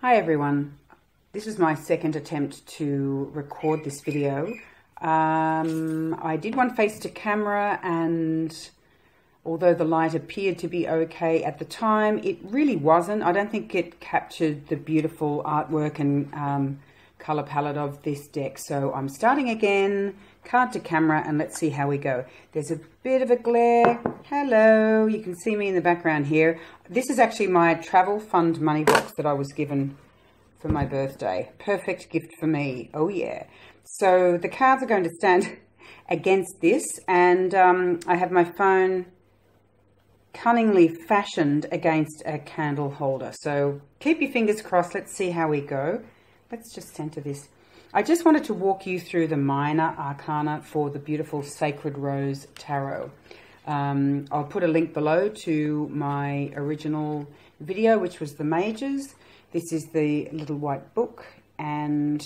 Hi everyone, this is my second attempt to record this video. I did one face to camera, and although the light appeared to be okay at the time, it really wasn't. I don't think it captured the beautiful artwork and color palette of this deck. So I'm starting again, card to camera, and let's see how we go. There's a bit of a glare. Hello, you can see me in the background here. This is actually my travel fund money box that I was given for my birthday. Perfect gift for me. Oh yeah. So the cards are going to stand against this, and I have my phone cunningly fashioned against a candle holder. So keep your fingers crossed. Let's see how we go. Let's just center this. I just wanted to walk you through the Minor Arcana for the beautiful Sacred Rose Tarot. I'll put a link below to my original video, which was the Majors. This is the little white book, and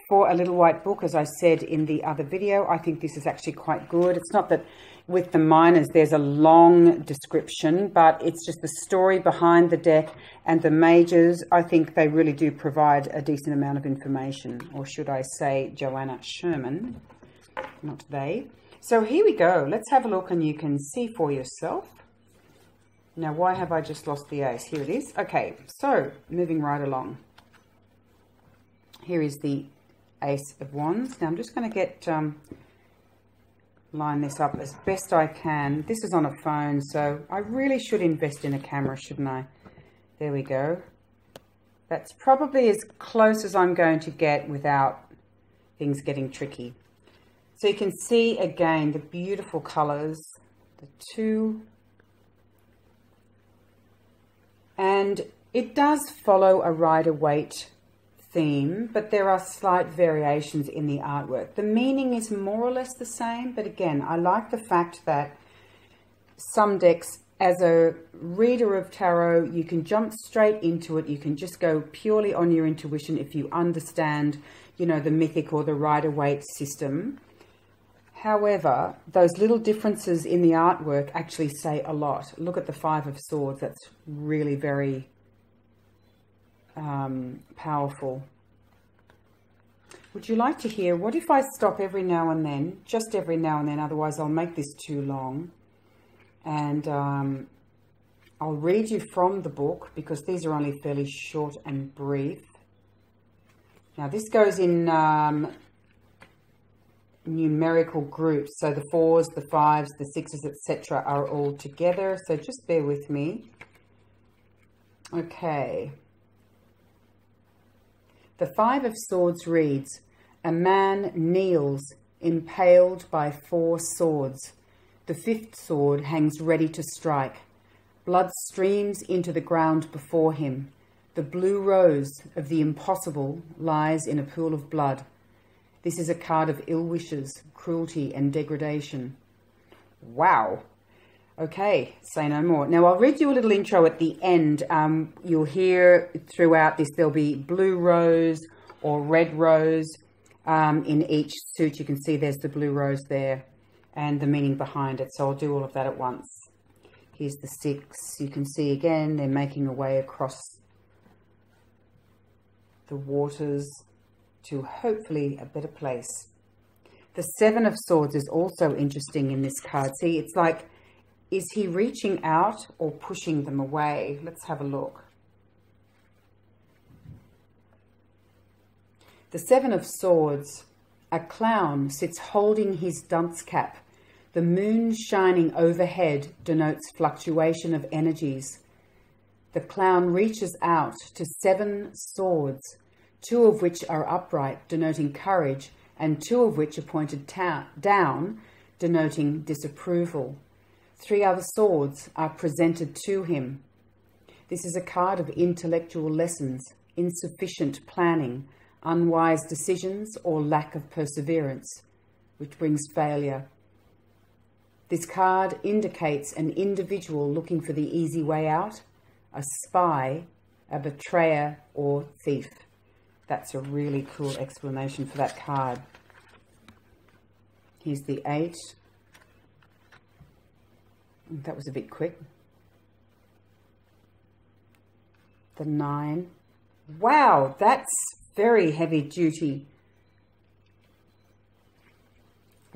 for a little white book, as I said in the other video, I think this is actually quite good. It's not that with the Minors there's a long description, but it's just the story behind the deck, and the Majors, I think they really do provide a decent amount of information, or should I say Joanna Sherman, not they. So here we go. Let's have a look, and you can see for yourself. Now, why have I just lost the ace? Here it is. Okay, so moving right along. Here is the Ace of Wands. Now I'm just going to get line this up as best I can. This is on a phone, so I really should invest in a camera, shouldn't I? There we go. That's probably as close as I'm going to get without things getting tricky. So you can see again the beautiful colors, the two. And it does follow a Rider-Waite theme, but there are slight variations in the artwork. The meaning is more or less the same, but again, I like the fact that some decks, as a reader of tarot, you can jump straight into it. You can just go purely on your intuition if you understand, you know, the mythic or the Rider-Waite system. However, those little differences in the artwork actually say a lot. Look at the Five of Swords. That's really very powerful. Would you like to hear, what if I stop every now and then, just every now and then, otherwise I'll make this too long, and I'll read you from the book, because these are only fairly short and brief. Now this goes in numerical groups, so the 4s, the 5s, the 6s, etc. are all together, so just bear with me. Okay. The Five of Swords reads, "A man kneels, impaled by 4 swords. The 5th sword hangs ready to strike. Blood streams into the ground before him. The blue rose of the impossible lies in a pool of blood. This is a card of ill wishes, cruelty, and degradation." Wow. Okay, say no more. Now, I'll read you a little intro at the end. You'll hear throughout this, there'll be blue rose or red rose in each suit. You can see there's the blue rose there and the meaning behind it. So I'll do all of that at once. Here's the 6. You can see again, they're making a way across the waters to hopefully a better place. The 7 of Swords is also interesting in this card. See, it's like, is he reaching out or pushing them away? Let's have a look. The 7 of Swords, a clown sits holding his dunce cap. The moon shining overhead denotes fluctuation of energies. The clown reaches out to 7 swords, 2 of which are upright, denoting courage, and 2 of which are pointed down, denoting disapproval. 3 other swords are presented to him. This is a card of intellectual lessons, insufficient planning, unwise decisions, or lack of perseverance, which brings failure. This card indicates an individual looking for the easy way out, a spy, a betrayer, or thief. That's a really cool explanation for that card. Here's the 8. That was a bit quick. The 9. Wow, that's very heavy duty.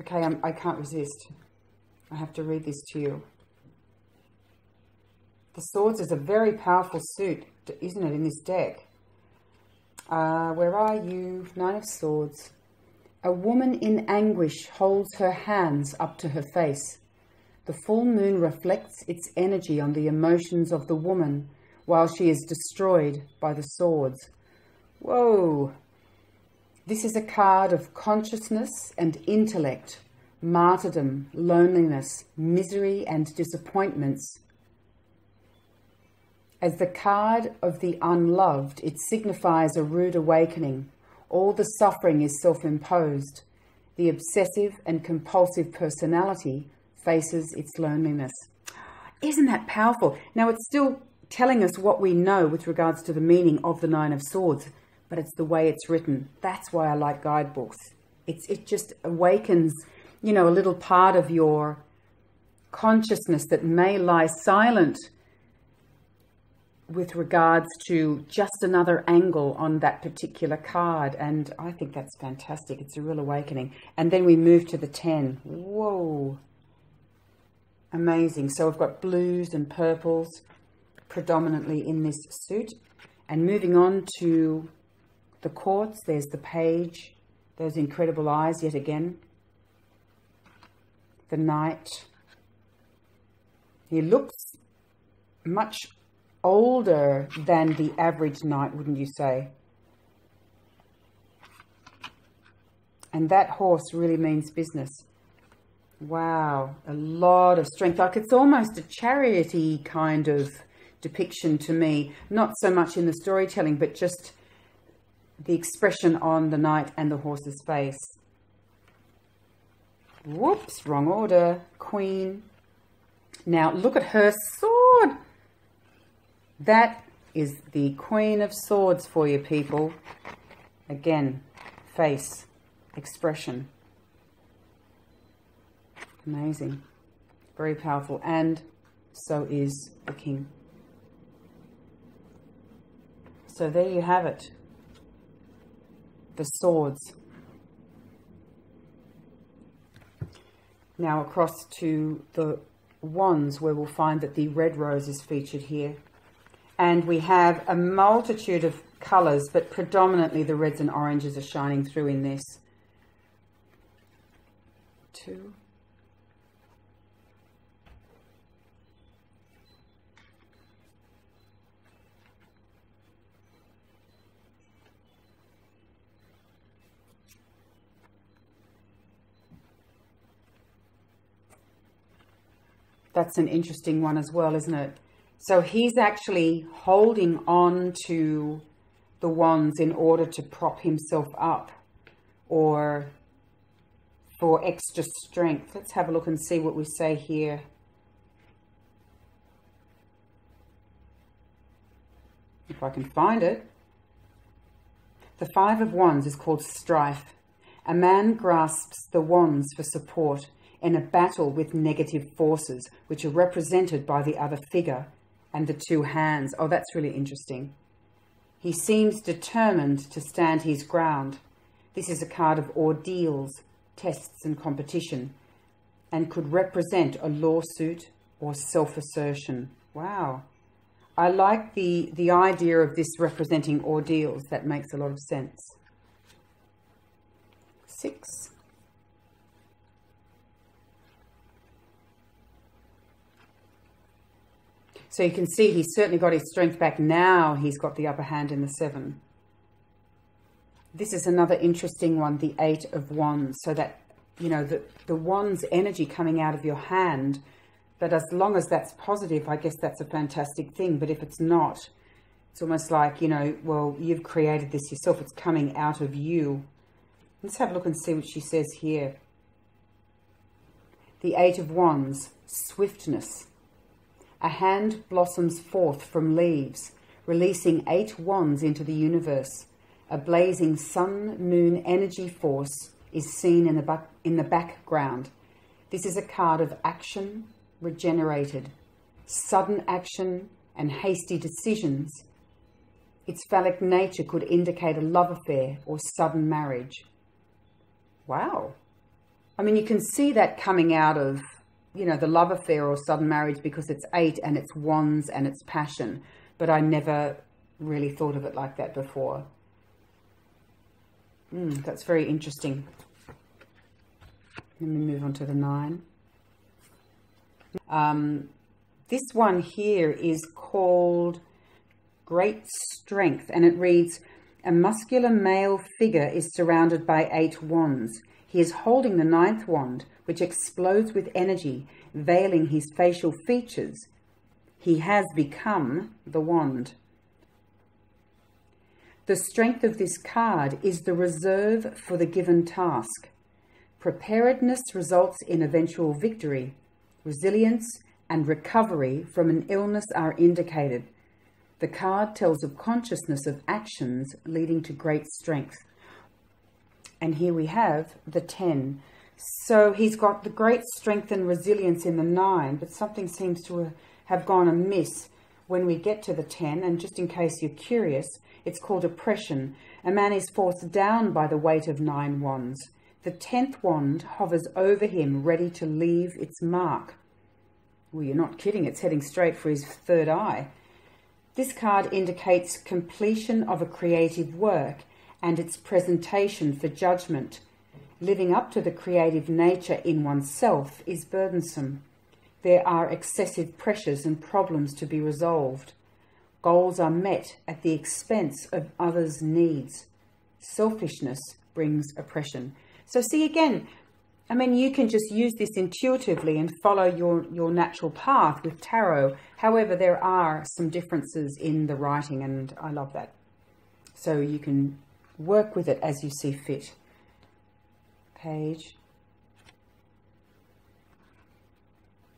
Okay, I can't resist. I have to read this to you. The Swords is a very powerful suit, isn't it, in this deck? Where are you? Nine of Swords. A woman in anguish holds her hands up to her face. The full moon reflects its energy on the emotions of the woman while she is destroyed by the swords. Whoa! This is a card of consciousness and intellect, martyrdom, loneliness, misery and disappointments. As the card of the unloved, it signifies a rude awakening. All the suffering is self-imposed. The obsessive and compulsive personality faces its loneliness. Isn't that powerful? Now, it's still telling us what we know with regards to the meaning of the Nine of Swords, but it's the way it's written. That's why I like guidebooks. It just awakens, you know, a little part of your consciousness that may lie silent with regards to just another angle on that particular card. And I think that's fantastic. It's a real awakening. And then we move to the 10. Whoa. Amazing. So we've got blues and purples predominantly in this suit. And moving on to the quartz, there's the page. Those incredible eyes yet again. The knight. He looks much older than the average knight, wouldn't you say? And that horse really means business. Wow, a lot of strength. Like it's almost a chariot-y kind of depiction to me. Not so much in the storytelling, but just the expression on the knight and the horse's face. Whoops, wrong order. Queen. Now look at her sword. That is the Queen of Swords for you, people. Again, face, expression. Amazing. Very powerful. And so is the King. So there you have it. The swords. Now across to the wands, where we'll find that the red rose is featured here. And we have a multitude of colours, but predominantly the reds and oranges are shining through in this. 2. That's an interesting one as well, isn't it? So he's actually holding on to the wands in order to prop himself up or for extra strength. Let's have a look and see what we say here. If I can find it. The 5 of Wands is called strife. A man grasps the wands for support in a battle with negative forces, which are represented by the other figure and the 2 hands. Oh, that's really interesting. He seems determined to stand his ground. This is a card of ordeals, tests and competition, and could represent a lawsuit or self-assertion. Wow. I like the idea of this representing ordeals. That makes a lot of sense. 6. So you can see he's certainly got his strength back now. He's got the upper hand in the 7. This is another interesting one, the 8 of Wands. So that, you know, the Wands energy coming out of your hand, but as long as that's positive, I guess that's a fantastic thing. But if it's not, it's almost like, you know, well, you've created this yourself. It's coming out of you. Let's have a look and see what she says here. The 8 of Wands, swiftness. A hand blossoms forth from leaves, releasing 8 wands into the universe. A blazing sun-moon energy force is seen in the background. This is a card of action regenerated, sudden action and hasty decisions Its phallic nature could indicate a love affair or sudden marriage. Wow. I mean, you can see that coming out of, you know, the love affair or sudden marriage because it's 8 and it's wands and it's passion. But I never really thought of it like that before. That's very interesting. Let me move on to the 9. This one here is called Great Strength, and it reads, a muscular male figure is surrounded by 8 wands. He is holding the 9th wand, which explodes with energy, veiling his facial features. He has become the wand. The strength of this card is the reserve for the given task. Preparedness results in eventual victory. Resilience and recovery from an illness are indicated. The card tells of consciousness of actions leading to great strength. And here we have the 10. So he's got the great strength and resilience in the 9, but something seems to have gone amiss when we get to the 10. And just in case you're curious, it's called oppression. A man is forced down by the weight of 9 wands. The 10th wand hovers over him, ready to leave its mark. Well, you're not kidding, it's heading straight for his 3rd eye. This card indicates completion of a creative work and its presentation for judgment. Living up to the creative nature in oneself is burdensome. There are excessive pressures and problems to be resolved. Goals are met at the expense of others' needs. Selfishness brings oppression. So see again, I mean, you can just use this intuitively and follow your natural path with tarot. However, there are some differences in the writing, and I love that. So you can work with it as you see fit. Page.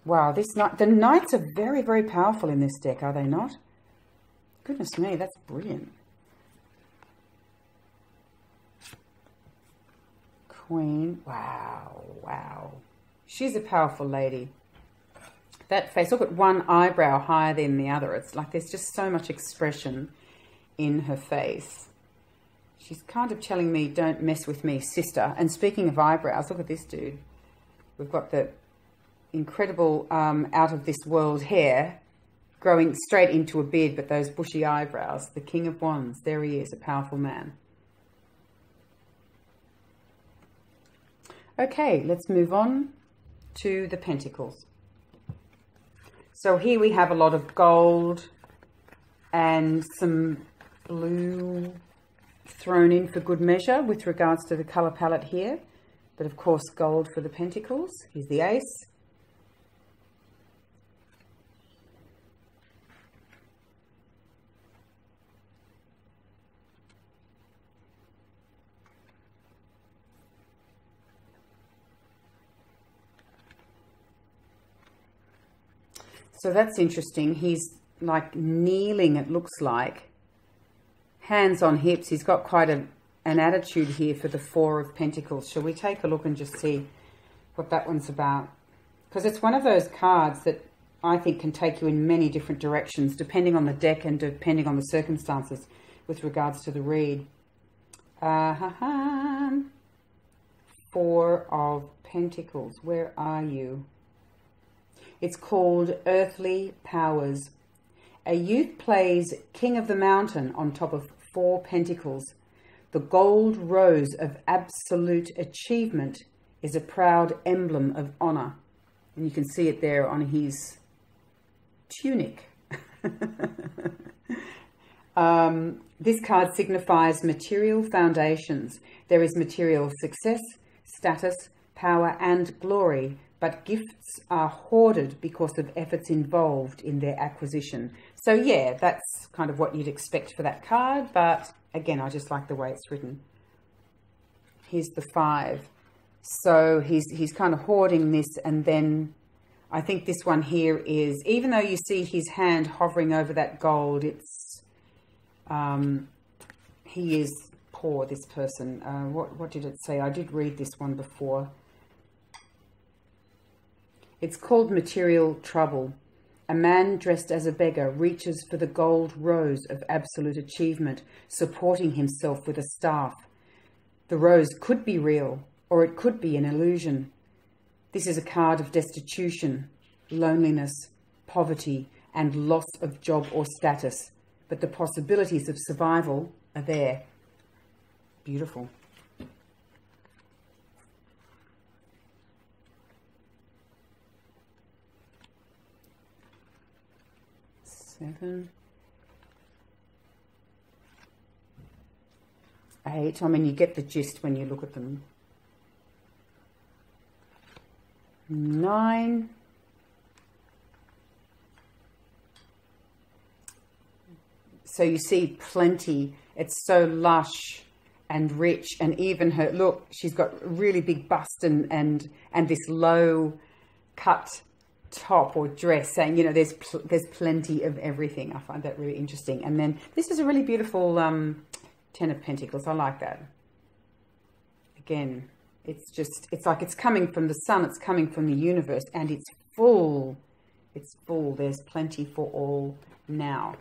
Wow, the knights are very, very powerful in this deck, are they not? Goodness me, that's brilliant. Queen. Wow, wow. She's a powerful lady. That face, look at one eyebrow higher than the other. It's like there's just so much expression in her face. She's kind of telling me, don't mess with me, sister. And speaking of eyebrows, look at this dude. We've got the incredible out of this world hair growing straight into a beard, but those bushy eyebrows. The King of Wands, there he is, a powerful man. Okay, let's move on to the Pentacles. So here we have a lot of gold and some blue thrown in for good measure with regards to the colour palette here. But of course, gold for the Pentacles. Here's the Ace. So that's interesting. He's like kneeling, it looks like. Hands on hips. He's got quite an attitude here for the 4 of Pentacles. Shall we take a look and just see what that one's about? Because it's one of those cards that I think can take you in many different directions, depending on the deck and depending on the circumstances with regards to the read. 4 of Pentacles. Where are you? It's called Earthly Powers. A youth plays King of the Mountain on top of 4 pentacles. The gold rose of absolute achievement is a proud emblem of honor. And you can see it there on his tunic. This card signifies material foundations. There is material success, status, power, and glory, but gifts are hoarded because of efforts involved in their acquisition. So yeah, that's kind of what you'd expect for that card, but again, I just like the way it's written. Here's the 5. So he's kind of hoarding this, and then I think this one here is, even though you see his hand hovering over that gold, it's he is poor, this person. What did it say? I did read this one before. It's called Material Trouble. A man dressed as a beggar reaches for the gold rose of absolute achievement, supporting himself with a staff. The rose could be real, or it could be an illusion. This is a card of destitution, loneliness, poverty, and loss of job or status, but the possibilities of survival are there. Beautiful. Seven. 8. I mean, you get the gist when you look at them. 9. So you see plenty. It's so lush and rich, and even her, look, she's got a really big bust and this low cut top or dress, saying, you know, there's plenty of everything. I find that really interesting. And then this is a really beautiful 10 of Pentacles. I like that. Again, it's like it's coming from the sun, it's coming from the universe, and it's full. It's full. There's plenty for all now.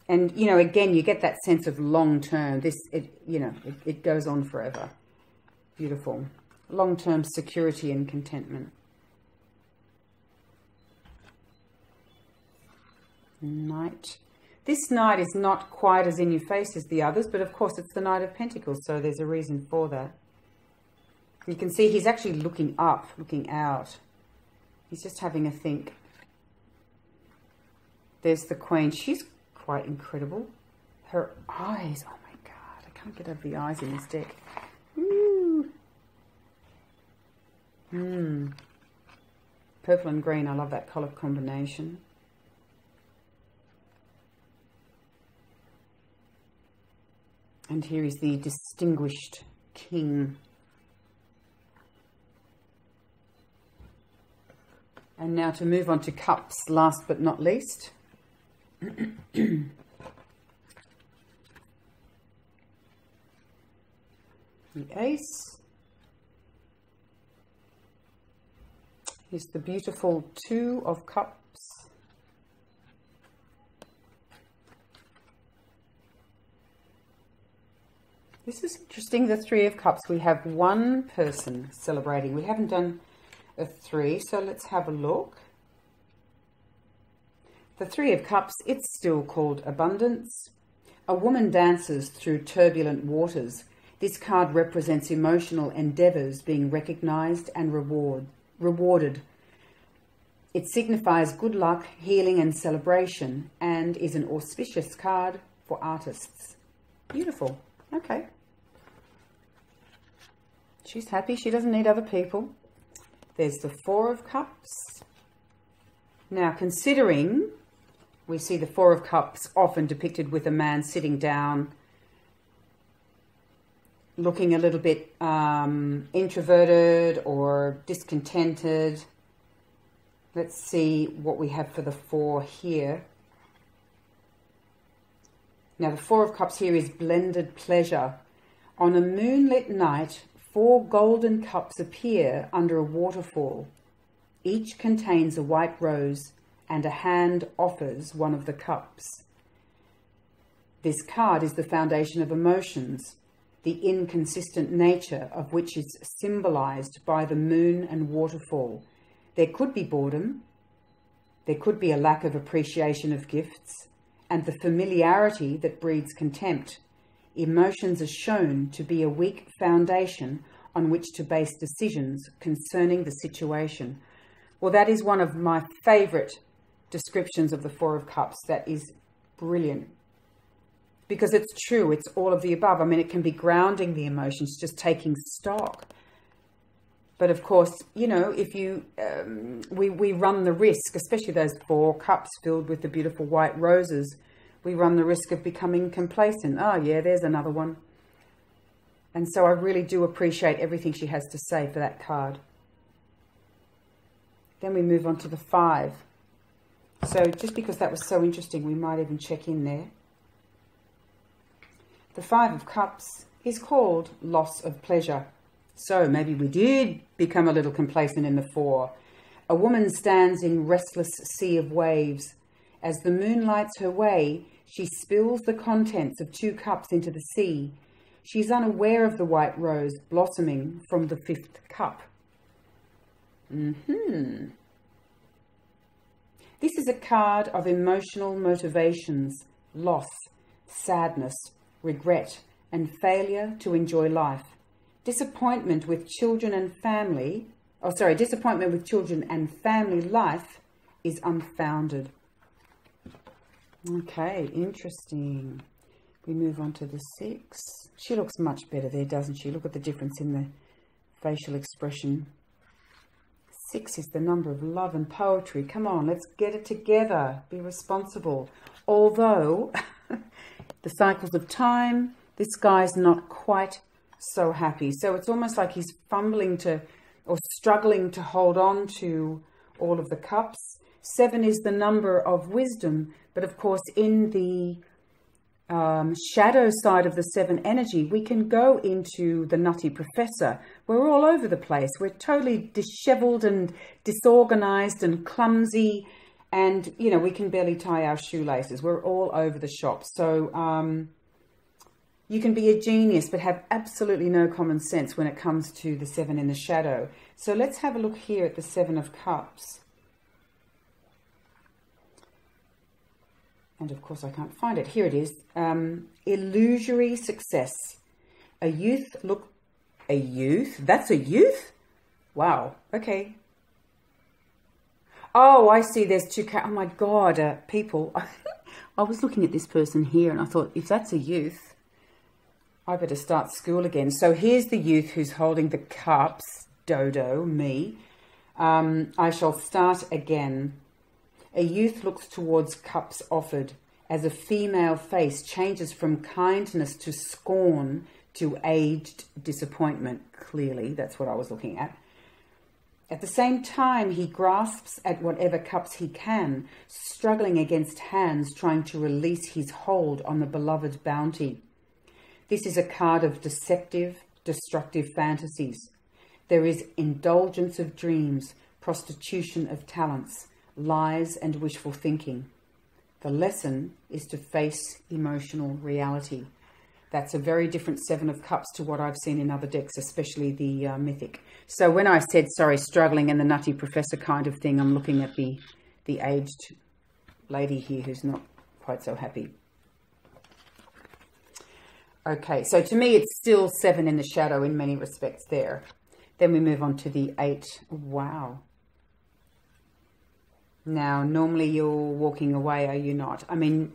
And, you know, again, you get that sense of long term. It goes on forever. Beautiful. Long-term security and contentment. Knight. This knight is not quite as in your face as the others, but of course it's the Knight of Pentacles, so there's a reason for that. You can see he's actually looking up, looking out. He's just having a think. There's the Queen. She's quite incredible. Her eyes, oh my God, I can't get over the eyes in this deck. Ooh. Purple and green, I love that colour combination. And here is the distinguished king. And now to move on to cups, last but not least. The ace. Here's the beautiful 2 of cups. This is interesting, the 3 of cups. We have one person celebrating. We haven't done a 3, so let's have a look. The 3 of cups, it's still called abundance. A woman dances through turbulent waters. This card represents emotional endeavours being recognised and rewarded. It signifies good luck, healing and celebration, and is an auspicious card for artists. Beautiful. Okay. She's happy. She doesn't need other people. There's the 4 of cups. Now, considering we see the 4 of cups often depicted with a man sitting down, looking a little bit introverted or discontented. Let's see what we have for the 4 here. Now, the 4 of cups here is blended pleasure. On a moonlit night, 4 golden cups appear under a waterfall. Each contains a white rose, and a hand offers one of the cups. This card is the foundation of emotions, the inconsistent nature of which is symbolized by the moon and waterfall. There could be boredom, there could be a lack of appreciation of gifts, and the familiarity that breeds contempt. Emotions are shown to be a weak foundation on which to base decisions concerning the situation. Well, that is one of my favourite descriptions of the 4 of cups. That is brilliant. Because it's true, it's all of the above. I mean, it can be grounding the emotions, just taking stock. But of course, you know, if you, we run the risk, especially those 4 cups filled with the beautiful white roses, we run the risk of becoming complacent. Oh yeah, there's another one. And so I really do appreciate everything she has to say for that card. Then we move on to the 5. So just because that was so interesting, we might even check in there. The 5 of cups is called loss of pleasure. So maybe we did become a little complacent in the 4. A woman stands in restless sea of waves. As the moon lights her way, she spills the contents of 2 cups into the sea. She is unaware of the white rose blossoming from the 5th cup. This is a card of emotional motivations, loss, sadness, regret, and failure to enjoy life. Disappointment with children and family, disappointment with children and family life is unfounded. Okay, interesting. We move on to the 6. She looks much better there, doesn't she? Look at the difference in the facial expression. 6 is the number of love and poetry. Come on, let's get it together. Be responsible. Although, the cycles of time, this guy's not quite so happy. So it's almost like he's fumbling to, or struggling to hold on to all of the cups. 7 is the number of wisdom. But of course, in the shadow side of the 7 energy, we can go into the nutty professor. We're all over the place. We're totally disheveled and disorganized and clumsy. And, you know, we can barely tie our shoelaces. We're all over the shop. So you can be a genius, but have absolutely no common sense when it comes to the 7 in the shadow. So let's have a look here at the 7 of Cups. And of course I can't find it. Here it is. Illusory success. A youth? That's a youth? Wow. Okay. Oh, I see. There's 2. Oh my God, people. I was looking at this person here and I thought, if that's a youth, I better start school again. So here's the youth who's holding the cups. Dodo, me. I shall start again. A youth looks towards cups offered as a female face changes from kindness to scorn to aged disappointment. Clearly, that's what I was looking at. At the same time, he grasps at whatever cups he can, struggling against hands trying to release his hold on the beloved bounty. This is a card of deceptive, destructive fantasies. There is indulgence of dreams, prostitution of talents, lies and wishful thinking. The lesson is to face emotional reality. That's a very different 7 of Cups to what I've seen in other decks, especially the Mythic. So when I said, sorry, struggling and the nutty professor kind of thing, I'm looking at the aged lady here who's not quite so happy. Okay, so to me, it's still 7 in the shadow in many respects there. Then we move on to the 8. Wow. Now, normally you're walking away, are you not? I mean,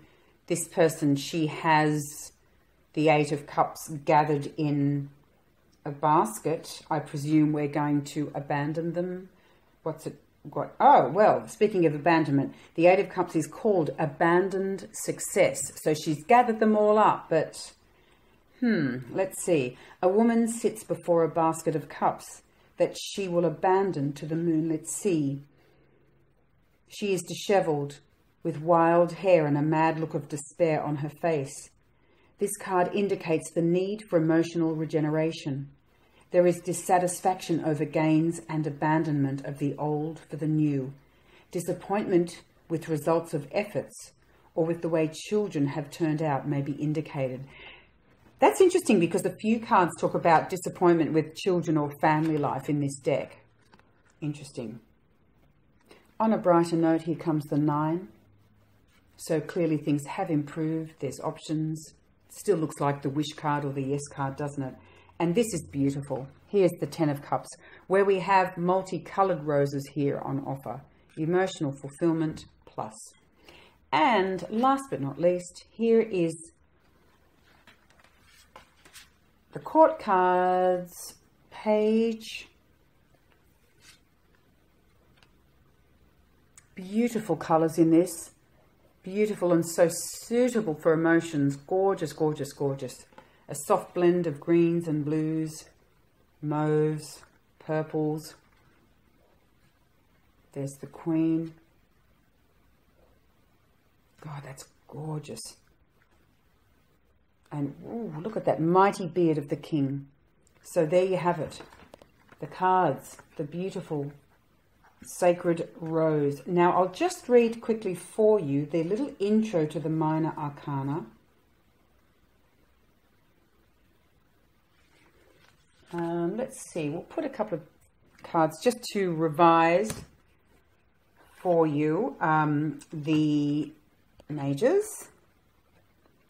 this person, she has the 8 of Cups gathered in a basket. I presume we're going to abandon them. Oh, well, speaking of abandonment, the 8 of Cups is called abandoned success. So she's gathered them all up, but let's see. A woman sits before a basket of cups that she will abandon to the moonlit sea. She is dishevelled, with wild hair and a mad look of despair on her face. This card indicates the need for emotional regeneration. There is dissatisfaction over gains and abandonment of the old for the new. Disappointment with results of efforts or with the way children have turned out may be indicated. That's interesting because a few cards talk about disappointment with children or family life in this deck. Interesting. On a brighter note, here comes the 9. So clearly things have improved. There's options. Still looks like the wish card or the yes card, doesn't it? And this is beautiful. Here's the 10 of Cups, where we have multicolored roses here on offer. Emotional fulfillment plus. And last but not least, here is the court cards page. Beautiful colours in this. Beautiful and so suitable for emotions. Gorgeous, gorgeous, gorgeous. A soft blend of greens and blues, mauves, purples. There's the Queen. God, that's gorgeous. And ooh, look at that mighty beard of the King. So there you have it. The cards, the beautiful Sacred Rose. Now, I'll just read quickly for you the little intro to the Minor Arcana. Let's see, we'll put a couple of cards just to revise for you the majors.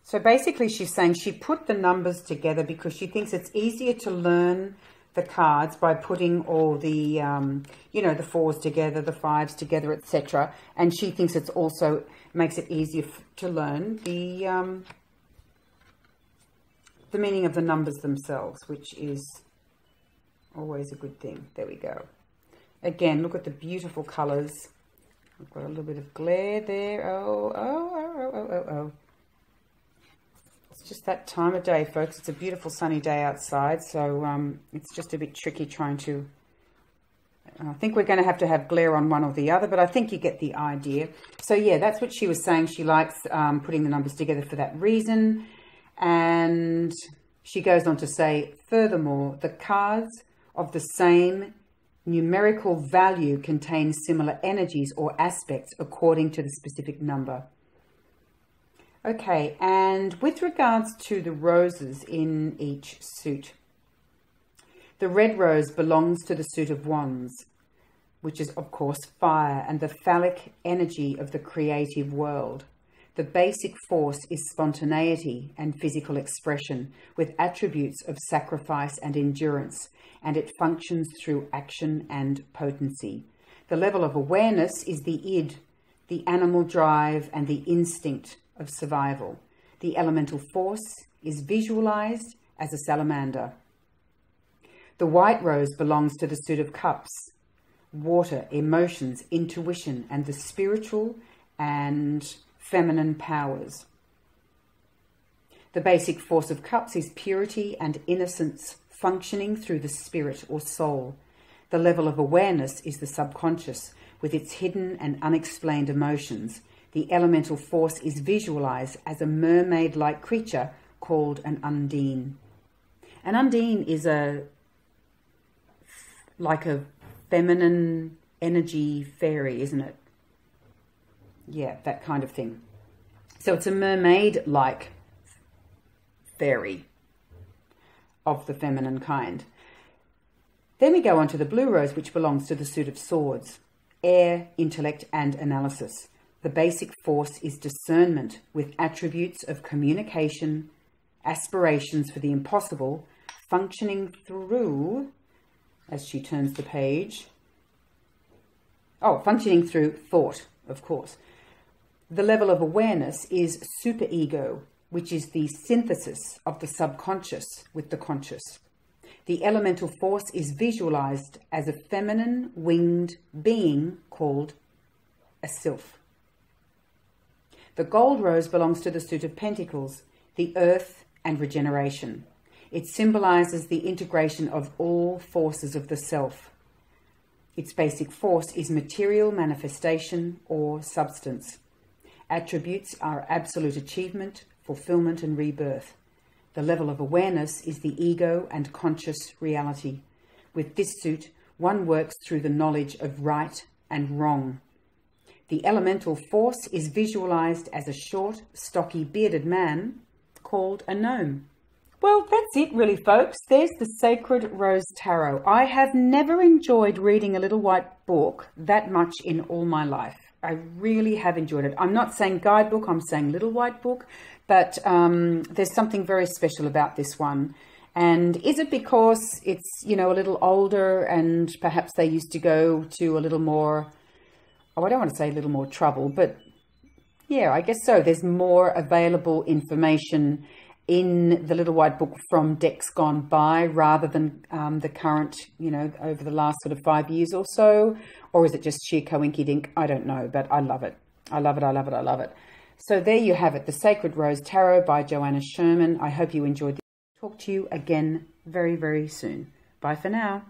So basically she's saying she put the numbers together because she thinks it's easier to learn the cards by putting all the, you know, the 4s together, the 5s together, etc. And she thinks it's also makes it easier to learn the meaning of the numbers themselves, which is always a good thing. There we go. Again, look at the beautiful colours. I've got a little bit of glare there. Oh. It's just that time of day, folks. It's a beautiful sunny day outside, so it's just a bit tricky trying to... I think we're going to have glare on one or the other, but I think you get the idea. So yeah, that's what she was saying. She likes putting the numbers together for that reason. And she goes on to say, furthermore, the cards of the same numerical value contain similar energies or aspects according to the specific number. Okay, and with regards to the roses in each suit, the red rose belongs to the suit of wands, which is, of course, fire and the phallic energy of the creative world. The basic force is spontaneity and physical expression with attributes of sacrifice and endurance, and it functions through action and potency. The level of awareness is the id, the animal drive and the instinct of survival. The elemental force is visualized as a salamander. The white rose belongs to the suit of cups, water, emotions, intuition, and the spiritual and feminine powers. The basic force of cups is purity and innocence functioning through the spirit or soul. The level of awareness is the subconscious with its hidden and unexplained emotions. The elemental force is visualized as a mermaid-like creature called an undine. An undine is like a feminine energy fairy, isn't it? Yeah, that kind of thing. So it's a mermaid-like fairy of the feminine kind. Then we go on to the blue rose, which belongs to the suit of swords, air, intellect, and analysis. The basic force is discernment with attributes of communication, aspirations for the impossible, functioning through, as she turns the page, functioning through thought, of course. The level of awareness is superego, which is the synthesis of the subconscious with the conscious. The elemental force is visualized as a feminine winged being called a sylph. The gold rose belongs to the suit of pentacles, the earth and regeneration. It symbolizes the integration of all forces of the self. Its basic force is material manifestation or substance. Attributes are absolute achievement, fulfillment, and rebirth. The level of awareness is the ego and conscious reality. With this suit, one works through the knowledge of right and wrong. The elemental force is visualized as a short, stocky, bearded man called a gnome. Well, that's it really, folks. There's the Sacred Rose Tarot. I have never enjoyed reading a little white book that much in all my life. I really have enjoyed it. I'm not saying guidebook, I'm saying little white book, but there's something very special about this one. And is it because it's, you know, a little older and perhaps they used to go to a little more, I don't want to say a little more trouble, but yeah, I guess so. There's more available information in the little white book from decks gone by rather than the current, you know, over the last sort of 5 years or so. Or is it just sheer coinky-dink? I don't know, but I love it. I love it, I love it, I love it. So there you have it, The Sacred Rose Tarot by Joanna Sherman. I hope you enjoyed this. Talk to you again very, very soon. Bye for now.